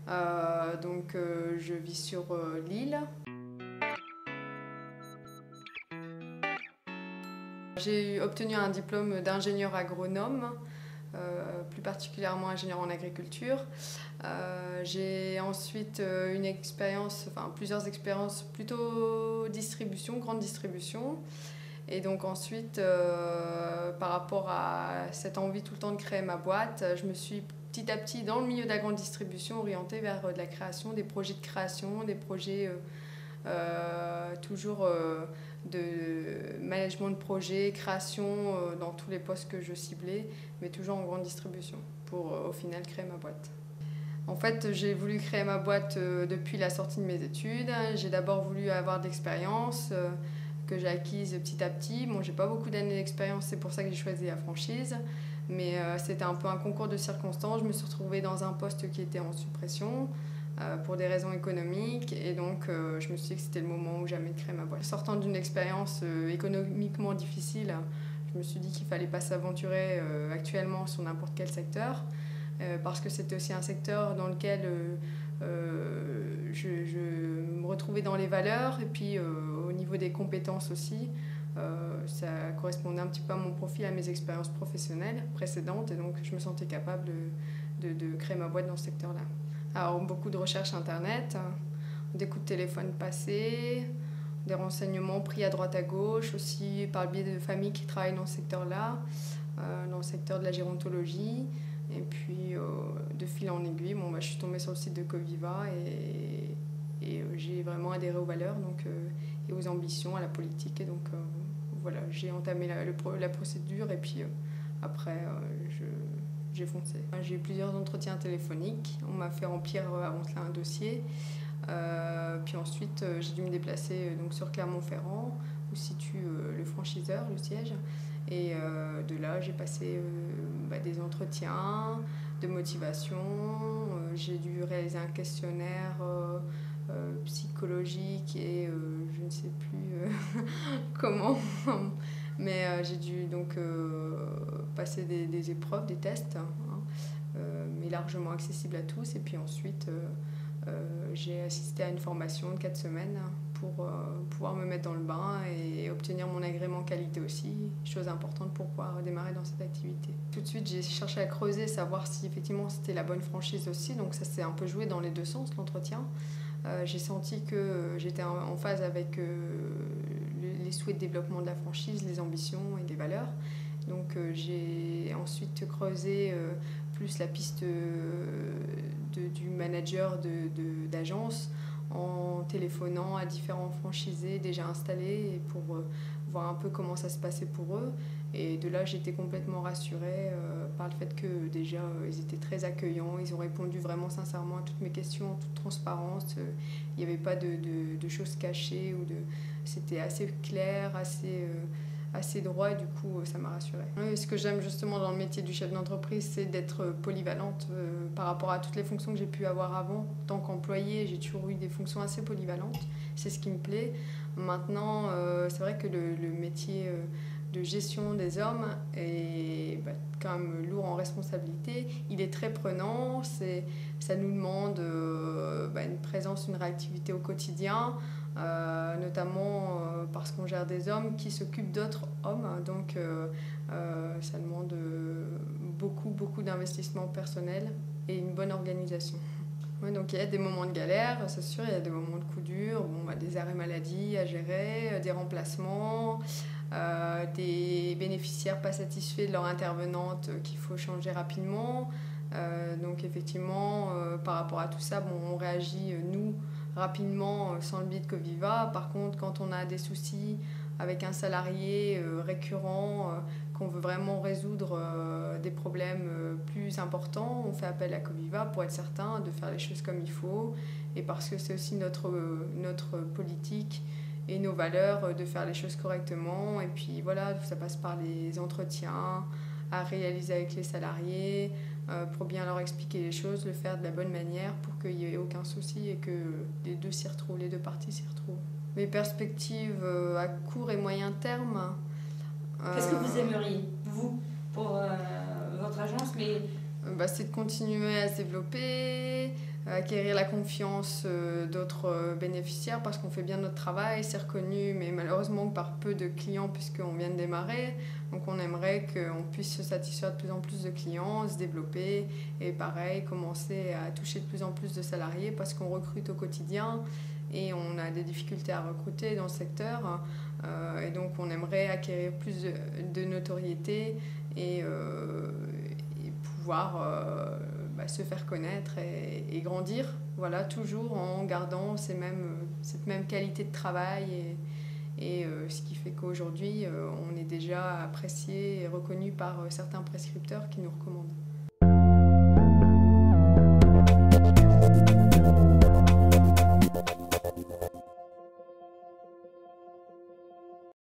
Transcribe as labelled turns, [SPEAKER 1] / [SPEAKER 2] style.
[SPEAKER 1] Je vis sur Lille. J'ai obtenu un diplôme d'ingénieur agronome, plus particulièrement ingénieur en agriculture. J'ai ensuite plusieurs expériences plutôt distribution, grande distribution. Et donc ensuite, par rapport à cette envie tout le temps de créer ma boîte, je me suis petit à petit, dans le milieu de la grande distribution, orientée vers de la création, des projets de création, des projets toujours de management de projet, création dans tous les postes que je ciblais, mais toujours en grande distribution, pour au final créer ma boîte. En fait, j'ai voulu créer ma boîte depuis la sortie de mes études. J'ai d'abord voulu avoir de l'expérience que j'ai acquise petit à petit. Bon, j'ai pas beaucoup d'années d'expérience, c'est pour ça que j'ai choisi la franchise. Mais c'était un peu un concours de circonstances. Je me suis retrouvée dans un poste qui était en suppression pour des raisons économiques. Et donc, je me suis dit que c'était le moment ou jamais de créer ma boîte. Sortant d'une expérience économiquement difficile, je me suis dit qu'il fallait pas s'aventurer actuellement sur n'importe quel secteur. Parce que c'était aussi un secteur dans lequel je me retrouvais dans les valeurs et puis au niveau des compétences aussi. Ça correspondait un petit peu à mon profil, à mes expériences professionnelles précédentes et donc je me sentais capable de créer ma boîte dans ce secteur-là. Alors beaucoup de recherches internet, des coups de téléphone passés, des renseignements pris à droite à gauche, aussi par le biais de familles qui travaillent dans ce secteur-là, dans le secteur de la gérontologie. Et puis, de fil en aiguille, je suis tombée sur le site de Coviva et j'ai vraiment adhéré aux valeurs et aux ambitions, à la politique. Et donc, voilà, j'ai entamé la procédure et puis après, j'ai foncé. J'ai eu plusieurs entretiens téléphoniques. On m'a fait remplir avant cela un dossier. Puis ensuite, j'ai dû me déplacer sur Clermont-Ferrand, où se situe le franchiseur, le siège. Et de là, j'ai passé des entretiens de motivation. J'ai dû réaliser un questionnaire psychologique et je ne sais plus comment. Mais j'ai dû passer des épreuves, des tests, mais largement accessibles à tous. Et puis ensuite, j'ai assisté à une formation de 4 semaines pour pouvoir me mettre dans le bain et obtenir mon agrément qualité aussi, chose importante pour pouvoir démarrer dans cette activité. Tout de suite, j'ai cherché à creuser, savoir si effectivement c'était la bonne franchise aussi, donc ça s'est un peu joué dans les deux sens, l'entretien. J'ai senti que j'étais en phase avec les souhaits de développement de la franchise, les ambitions et les valeurs. Donc j'ai ensuite creusé plus la piste du manager d'agence en téléphonant à différents franchisés déjà installés pour voir un peu comment ça se passait pour eux. Et de là, j'étais complètement rassurée par le fait que déjà, ils étaient très accueillants. Ils ont répondu vraiment sincèrement à toutes mes questions en toute transparence. Il n'y avait pas de choses cachées. C'était assez clair, assez droit et du coup ça m'a rassurée. Ce que j'aime justement dans le métier du chef d'entreprise, c'est d'être polyvalente par rapport à toutes les fonctions que j'ai pu avoir avant. En tant qu'employée, j'ai toujours eu des fonctions assez polyvalentes, c'est ce qui me plaît. Maintenant, c'est vrai que le métier de gestion des hommes est quand même lourd en responsabilité. Il est très prenant, ça nous demande une présence, une réactivité au quotidien. Notamment parce qu'on gère des hommes qui s'occupent d'autres hommes, donc ça demande beaucoup d'investissement personnel et une bonne organisation. Ouais, donc il y a des moments de galère, c'est sûr, il y a des moments de coups durs, des arrêts maladie à gérer, des remplacements, des bénéficiaires pas satisfaits de leur intervenante qu'il faut changer rapidement. Donc effectivement, par rapport à tout ça, on réagit, nous, rapidement sans le biais de Coviva. Par contre, quand on a des soucis avec un salarié récurrent, qu'on veut vraiment résoudre des problèmes plus importants, on fait appel à Coviva pour être certain de faire les choses comme il faut et parce que c'est aussi notre politique et nos valeurs de faire les choses correctement. Et puis voilà, ça passe par les entretiens à réaliser avec les salariés, pour bien leur expliquer les choses, le faire de la bonne manière pour qu'il n'y ait aucun souci et que les deux parties s'y retrouvent. Mes perspectives à court et moyen terme.
[SPEAKER 2] Qu'est-ce que vous aimeriez, vous, pour votre agence,
[SPEAKER 1] c'est de continuer à se développer, acquérir la confiance d'autres bénéficiaires parce qu'on fait bien notre travail, c'est reconnu, mais malheureusement par peu de clients puisqu'on vient de démarrer. Donc on aimerait qu'on puisse se satisfaire de plus en plus de clients, se développer et pareil, commencer à toucher de plus en plus de salariés parce qu'on recrute au quotidien et on a des difficultés à recruter dans le secteur. Et donc on aimerait acquérir plus de notoriété et pouvoir se faire connaître et grandir, voilà, toujours en gardant cette même qualité de travail et ce qui fait qu'aujourd'hui on est déjà apprécié et reconnu par certains prescripteurs qui nous recommandent.